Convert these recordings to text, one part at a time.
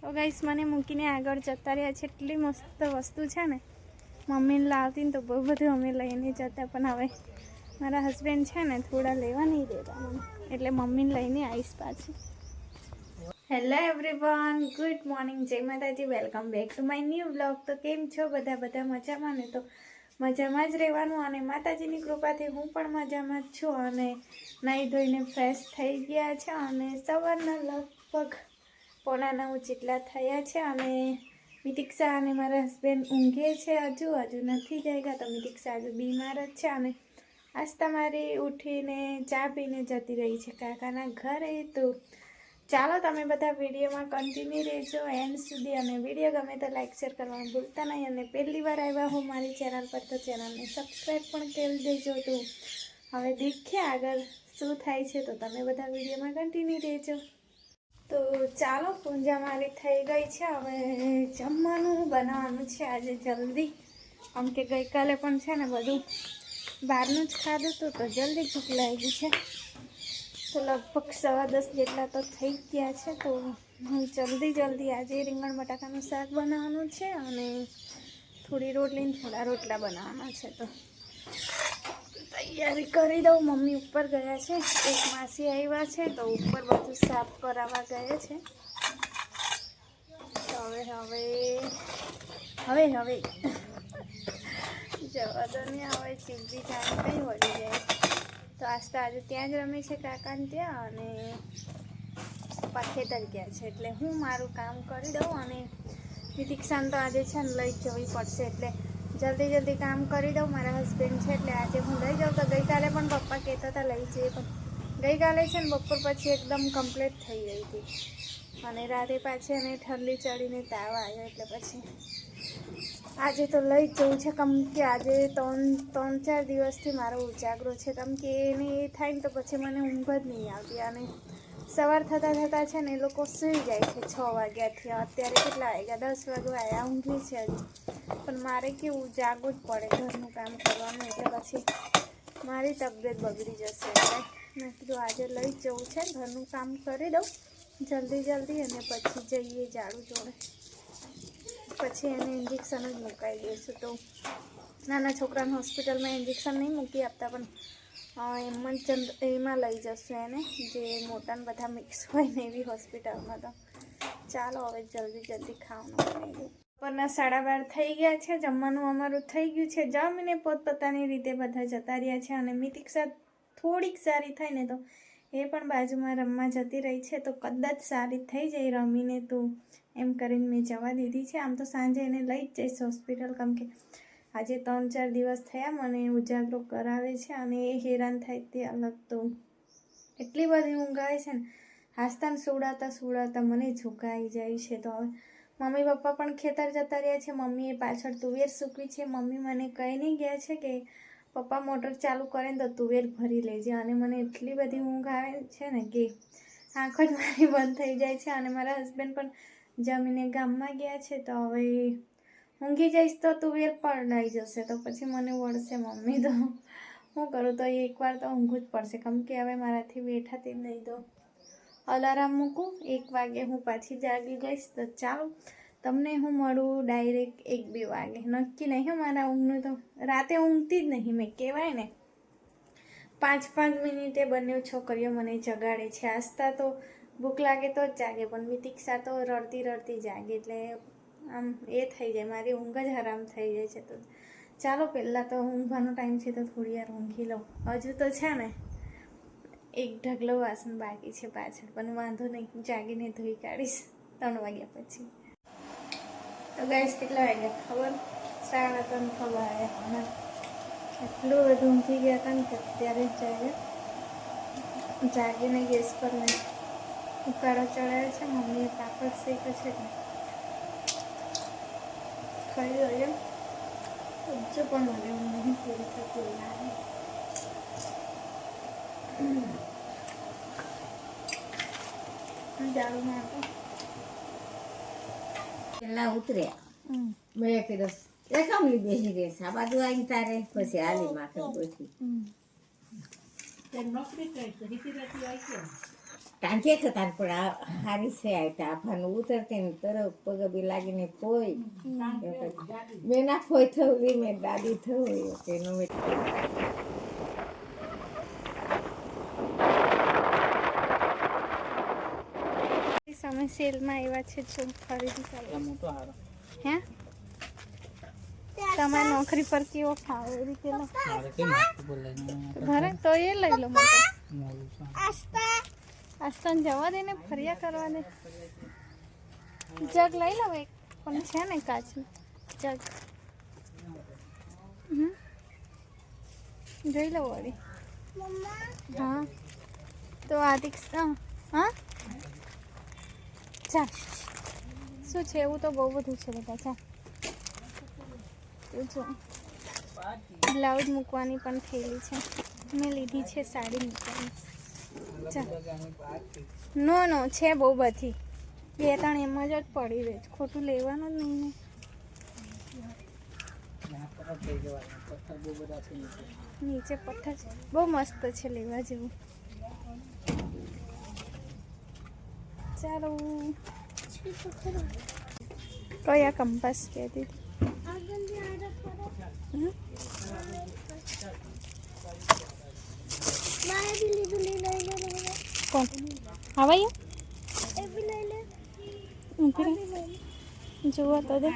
તો ગાઈસ મને મૂકીને આગળ જતા રહ્યા છે. એટલી મસ્ત વસ્તુ છે ને, મમ્મીને લાવતી ને તો બહુ બધું અમે લઈને જતા, પણ હવે મારા હસબન્ડ છે ને થોડા લેવા નહીં દેતા મને, એટલે મમ્મીને લઈને આવીશ પાછી. હેલો એવરીવન, ગુડ મોર્નિંગ, જય માતાજી, welcome back to my new blog. તો કેમ છો બધા મજામાં ને? તો મજામાં જ રહેવાનું, અને માતાજીની કૃપાથી હું પણ મજામાં જ છું. અને નાહી ધોઈને ફ્રેશ થઈ ગયા છે, અને સવારના લગભગ 9:45 જેટલા થયા છે. અને મિતિક્ષા અને મારા હસબન્ડ ઊંઘે છે, હજુ નથી જાગ્યા. તો મિતિક્ષા હજુ બીમાર જ છે, અને આજ તમારી ઉઠીને ચા પીને જતી રહી છે કાકાના ઘરે. તો ચાલો તમે બધા વિડીયોમાં કન્ટિન્યુ રહેજો એન્ડ સુધી, અને વિડીયો ગમે તો લાઈક શેર કરવાનું ભૂલતા નહીં. અને પહેલી વાર આવ્યા હું મારી ચેનલ પર તો ચેનલને સબસ્ક્રાઈબ પણ કરી દેજો. તો હવે દેખીએ આગળ શું થાય છે, તો તમે બધા વિડીયોમાં કન્ટિન્યુ રહેજો. તો ચાલો, પૂજા મારી થઈ ગઈ છે. હવે જમવાનું બનાવવાનું છે આજે જલ્દી, કેમ કે ગઈકાલે પણ છે ને બધું બહારનું જ ખાધું હતું, તો જલ્દી ભૂખ લાગી છે. તો લગભગ 10:15 જેટલા તો થઈ ગયા છે. તો જલ્દી આજે રીંગણ બટાકાનું શાક બનાવવાનું છે, અને થોડી રોટલી ને થોડા રોટલા બનાવવાના છે. તો તૈયારી કરી દઉં. મમ્મી ઉપર ગયા છે, એક માસી આવ્યા છે, તો ઉપર બધું સાફ કરાવવા ગયા છે. તો હવે જવા દો ને, હવે ચીબી ટાઈમ કઈ વળી જાય. તો આજે ત્યાં જ રમે છે કાકાને ત્યાં, અને પપ્પા ખેતર ગયા છે, એટલે હું મારું કામ કરી દઉં. અને મિતિક્ષાને તો આજે છે ને લઈ જવી પડશે, એટલે જલ્દી કામ કરી દઉં. મારા હસબન્ડ છે એટલે આજે હું લઈ જાઉં. તો ગઈકાલે પણ પપ્પા કહેતા હતા લઈ જઈએ, પણ ગઈકાલે છે ને બપોર પછી એકદમ કમ્પ્લીટ થઈ ગઈ હતી, અને રાતે પાછી એને ઠંડી ચડીને તાવ આવ્યો, એટલે પછી આજે તો લઈ જ જવું છે. કેમ કે આજે 3-4 દિવસથી મારો ઉજાગરો છે, કેમ કે એને એ થાય ને તો પછી મને ઊંઘ જ નહીં આવતી. અને સવાર થતાં છે ને એ લોકો સૂઈ જાય છે 6 વાગ્યાથી. અત્યારે કેટલા વાગ્યા? 10 વાગવા આવ્યા, ઊંઘી છે હજી. પણ મારે કેવું જાગવું જ પડે ઘરનું કામ કરવાનું, એટલે પછી મારી તબિયત બગડી જશે. એટલે મેં કીધું આજે લઈ જ જવું છે, ઘરનું કામ કરી દઉં જલ્દી, અને પછી જઈએ ઝાડુ જોડે, પછી એને ઇન્જેક્શન જ મુકાઈ દઈશું. તો નાના છોકરાને હોસ્પિટલમાં ઇન્જેક્શન નહીં મૂકી આપતા, પણ એમાં લઈ જશું એને, જે મોટાને બધા મિક્સ હોય ને એવી હોસ્પિટલમાં. તો ચાલો હવે જલ્દી ખાવાનું બનાવી દઉં. બપોરના 12:30 થઈ ગયા છે. જમવાનું અમારું થઈ ગયું છે. જમીને પોતપોતાની રીતે બધા જતા રહ્યા છે. અને મિતિક્ષા થોડીક સારી થાય ને તો એ પણ બાજુમાં રમવા જતી રહી છે. તો કદાચ સારી થઈ જાય રમીને, તો એમ કરીને મેં જવા દીધી છે. આમ તો સાંજે એને લઈ જ જઈશ હોસ્પિટલ, કેમ કે આજે 3-4 દિવસ થયા મને ઉજાગરો કરાવે છે, અને એ હેરાન થાય તે અલગ. તો એટલી બધી ઊંઘ આવે છે ને, હાસ્તાને સુવડાવતા મને ઝુકાઈ જાય છે. તો હવે મમ્મી પપ્પા પણ ખેતર જતા રહ્યા છે. મમ્મીએ પાછળ તુવેર સૂકવી છે. મમ્મી મને કહી નહીં ગયા છે કે પપ્પા મોટર ચાલુ કરે ને તો તુવેર ભરી લેજે. અને મને એટલી બધી ઊંઘ આવે છે ને કે આંખો જ મારી બંધ થઈ જાય છે. અને મારા હસબન્ડ પણ જમીને ગામમાં ગયા છે. તો હવે ઊંઘી જઈશ તો તુવેર પલળાઈ જશે, તો પછી મને વળશે મમ્મી. તો હું કરું? તો એકવાર તો ઊંઘવું જ પડશે, કેમ કે હવે મારાથી બેઠાતી નહીં. તો અલાર્મ મૂકું, 1 વાગે હું પાછી જાગી ગઈશ. તો ચાલો તમને હું મળું ડાયરેક્ટ 1-2 વાગે. નક્કી નહીં મારા ઊંઘનું, તો રાતે ઊંઘતી જ નહીં. મેં કહેવાય ને 5 મિનિટે બંને છોકરીઓ મને જગાડે છે. આસ્તા તો ભૂખ લાગે તો જ જાગે, પણ મિતિક્ષા તો રડતી જાગે, એટલે આમ એ થઈ જાય, મારી ઊંઘ જ હરામ થઈ જાય છે. તો ચાલો પહેલાં તો ઊંઘવાનો ટાઈમ છે, તો થોડી વાર ઊંઘી લઉં. હજુ તો છે ને એક ઢગલો વાસણ બાકી છે પાછળ, પણ વાંધો નહીં, જાગીને ધોઈ કાઢીશ 3 વાગ્યા પછી. તો ગાઈસ કેટલા વાગ્યા ખબર? 3:30 થવા આવ્યા. એટલું બધું ઊંઘી ગયા હતા ને કે અત્યારે જાગીને ગેસ પર મેં ઉકાળો ચડાવ્યો છે. મમ્મીએ પાપડ શેક્યો છે, ખાઈ રહ્યો. હજુ પણ મને નહીં પૂરી થતી લાગે. ઝાડુ નાખો પેલા ઉતર્યા મેં કીધું એકામલી બેસી ગઈ આ બાજુ આવીને તારે પછી હાલી માથે બેઠી નોકરી કરી ટાંકે થતા પણ આ હારી છે આયતા આફાનું ઉતરતી ને તરફ પગ બી લાગીને કોઈ મેં ના કોઈ થવી મેં દાદી થવી એનો અમે સેલમાં આવ્યા છે જો ખરીદી કરવા હે તમારી નોકરી પર કેવો ફાવે એ રીતે લો ઘરે તો એ લઈ લો મોટો આસ્તાને જવા દે ને ફર્યા કરવા દે જગ લઈ લો એક પણ છે ને કાચનું જગ જોઈ લો વળી હા તો આદિક હા ચાલ શું છે એવું તો બહુ બધું છે બધા ચાલ જો બ્લાઉઝ મૂકવાની પણ થયેલી છે મેં લીધી છે સાડી મૂકવાની ચાલ નો છે બહુ બધી 2-3 એમ જ પડી રહે છે ખોટું લેવાનું જ નહીં ને નીચે પથ્થર છે બહુ મસ્ત છે લેવા જેવું ચાલો કયા કંપાસ કહેતી કોણ આવાયું જુઓ તો દે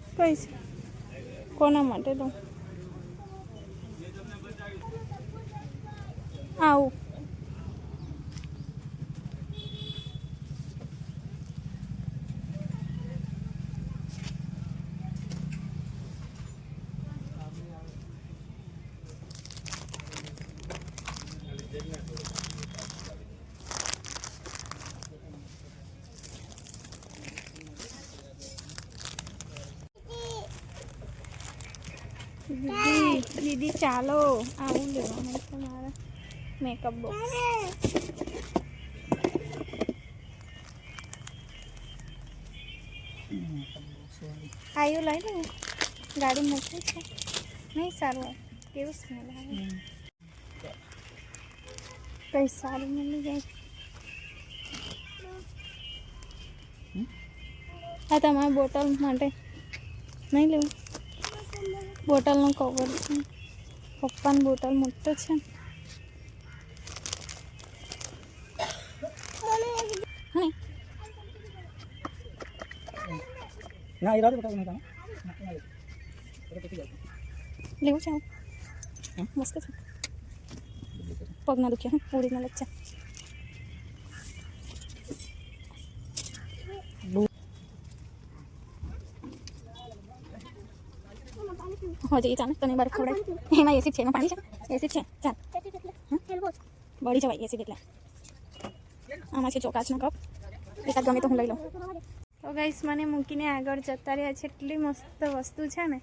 કઈ છે કોના માટે તો આવું દીદી ચાલો આવું લેવાનું છે મારે મેકઅપ બોક્સ આયુ લઈ લો ગાડી મૂકવી છે નહીં સારું કેવું સ્મેલ આવે કઈ સારું મળી જાય આ તમારા બોટલ માટે નહીં લેવું બોટલનો કવર છે પપ્પાની બોટલ મોટો છે લેવું છે મસ્ત છે પગના દુખ્યા ઓરિજિનલ જ છે હજી ચાલે તને બરફ ખવડાય એમાં એસિડ છે એમાં પાણી છે એસિડ છે ચાલ બળી જવાય એસિડ એટલે આમાં છે ચોકાચનો કપ એકાદ ગમે તો હું લઈ લઉં તો ગાઈસ મને મૂકીને આગળ જતા રહ્યા છે એટલી મસ્ત વસ્તુ છે ને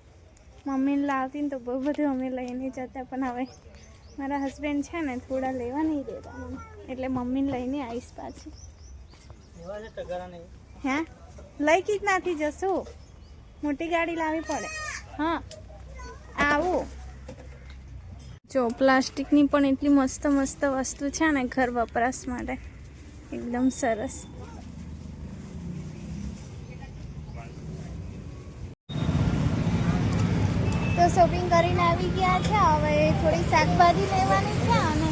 મમ્મીને લાવતી ને તો બહુ બધું અમે લઈને જતા પણ હવે મારા હસબન્ડ છે ને થોડા લેવા નહીં દેતા મને એટલે મમ્મીને લઈને આવીશ પાછી હે લઈ કી જ નાથી જશું મોટી ગાડી લાવવી પડે હા આવું જો પ્લાસ્ટિકની પણ એટલી મસ્ત મસ્ત વસ્તુ છે ને ઘર વપરાશ માટે એકદમ સરસ તો શોપિંગ કરીને આવી ગયા છે હવે થોડી શાકભાજી લેવાની છે અને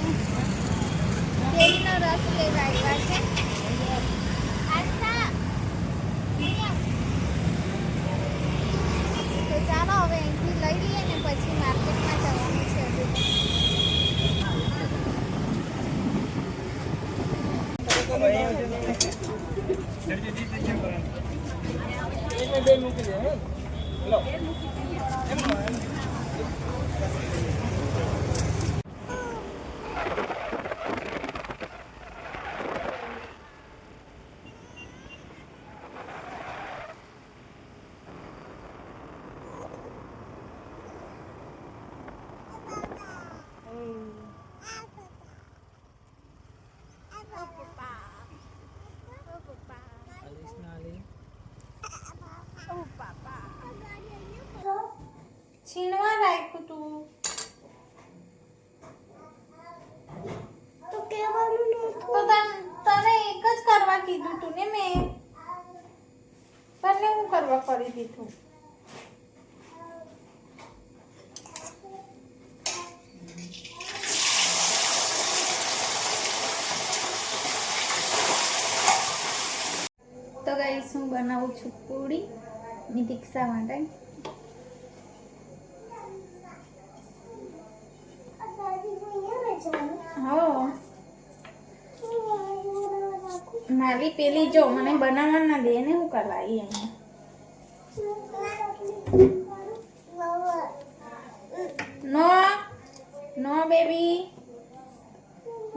કેરીનો રસ લેવા આવ્યા છે તો ચાલો હવે અહીંથી લઈ લઈએ ને પછી માર્કેટમાં જવાનું છે છીણવા રાખ્યું તું તો કે કરવા કીધું તું ને મેં તને હું કરવા કરી દીધું. તો ગાઈસ હું બનાવું છું પૂરી ની દીક્ષા માટે. મારી પેલી જો મને બનાવવા ના દે ને હું કરવા આવી અહીંયા. નો નો બેબી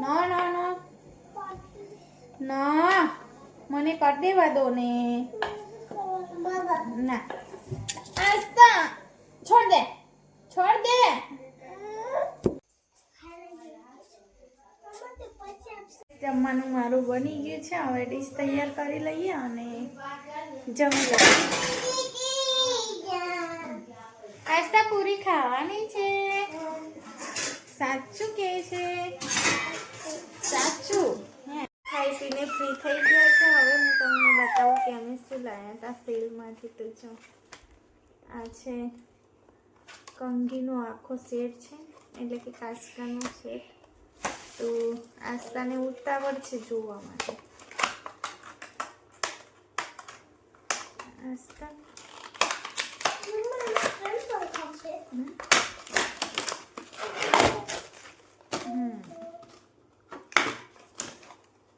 નો નો નો નો મને કર દેવા દો ને. ના આસ્તા છોડ દે છોડ દે. જમવાનું મારું બની ગયું છે. હવે ડીશ તૈયાર કરી લઈએ અને જમી લઈએ. આસ્તા પૂરી ખાવાની છે. સાચું કે છે? સાચું. ખાઈ પીને ફ્રી થઈ ગયા છે. હવે હું તમને બતાવું કે અમે શું લાવ્યા હતા સેલમાંથી. તો જો આ છે કંગીનો આખો સેટ છે, એટલે કે કાસ્કાનો સેટ. તો આસ્તાને ઉતાવળ છે જોવા માટે. આસ્તા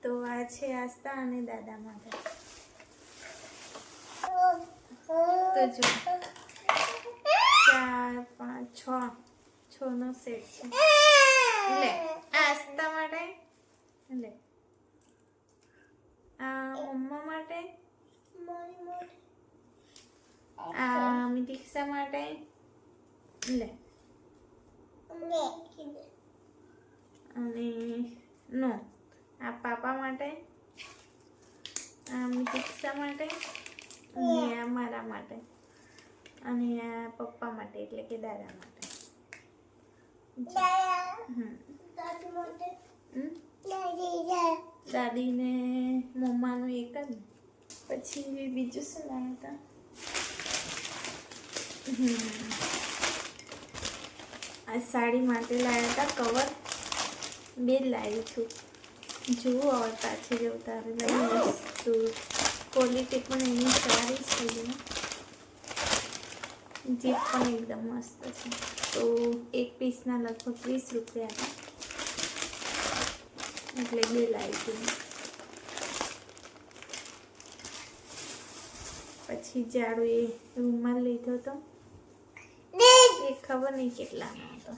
તો આ છે આસ્તા અને દાદા માટે. તો જો 4 5 6 નો સેટ છે. લે આસ્તા માટે, લે આ મમ્મા માટે, આ દીક્ષા માટે, લે અને નો આ પાપા માટે, આ દીક્ષા માટે, અને આ મારા માટે, અને આ પપ્પા માટે એટલે કે દાદા માટે. દાદી ને મમ્માનું એક જ. પછી બીજું શું લાવ્યા હતા? આ સાડી માટે લાવ્યા હતા કવર. 2 લાવી છું. જુઓ હવે પાછી જવું તારે લઈ તો ક્વોલિટી પણ એની સારી છે. જીપ પણ એકદમ મસ્ત છે. તો એક પીસના લગભગ 20 રૂપિયા હતા, એટલે 2 લાવી હતી. પછી જાડો એ રૂમાલ લીધો હતો. એ ખબર નહીં કેટલાનો હતો.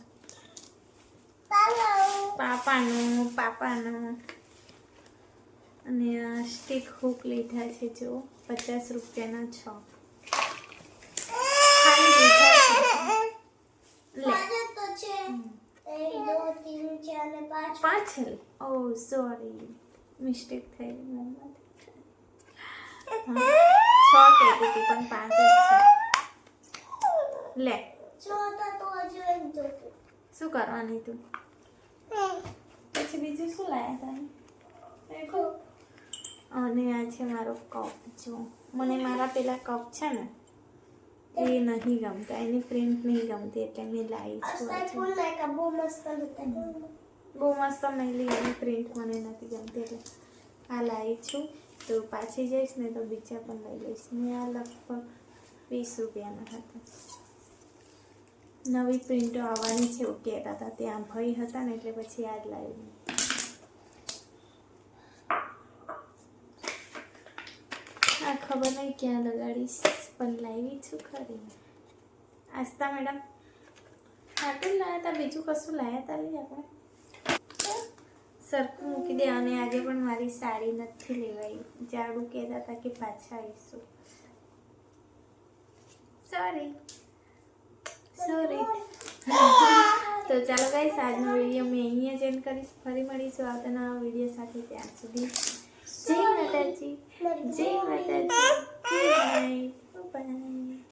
પાપાનો. અને આ સ્ટીક હુક લીધા છે જો 50 રૂપિયાના 6. પાછળ ઓહ સોરી મિસ્ટેક થઈ ગઈ. 6 કહેતી હતી પણ 5 જ છે. લે શું કરવાની તું? પછી બીજું શું લાવ્યા હતા? અને આ છે મારો કપ. જો મને મારા પેલા કપ છે ને એ નહીં ગમતા, એની પ્રિન્ટ નહીં ગમતી, એટલે મેં લાવી છું. બહુ મસ્ત મળી. એની પ્રિન્ટ મને નથી ગમતી એટલે આ લાવી છું. તો પાછી જઈશ ને તો બીજા પણ લઈ લઈશ. ને આ લગભગ 20 રૂપિયાના હતા. નવી પ્રિન્ટો આવવાની છે એવું કહેતા હતા. ત્યાં ભાઈ હતા ને એટલે પછી આ જ લાવી. આ ખબર નહીં ક્યાં લગાડીશ પણ લાવી છું ખરી. આસ્તા મેડમ આટલું લાવ્યા હતા, બીજું કશું લાવ્યા હતા લઈ આપણે સરખું મૂકી દે. અને આજે પણ મારી સાડી નથી લેવાઈ. જાડું કહેતા હતા કે પાછા આવીશું. સોરી. તો ચાલો ગાઈસ, આજનો વિડીયો મેં અહીંયા જ એન્ડ કરીશ. ફરી મળીશું આવતા નવા વિડીયો સાથે. ત્યાં સુધી જય માતાજી, જય માતાજી, બાય બાય.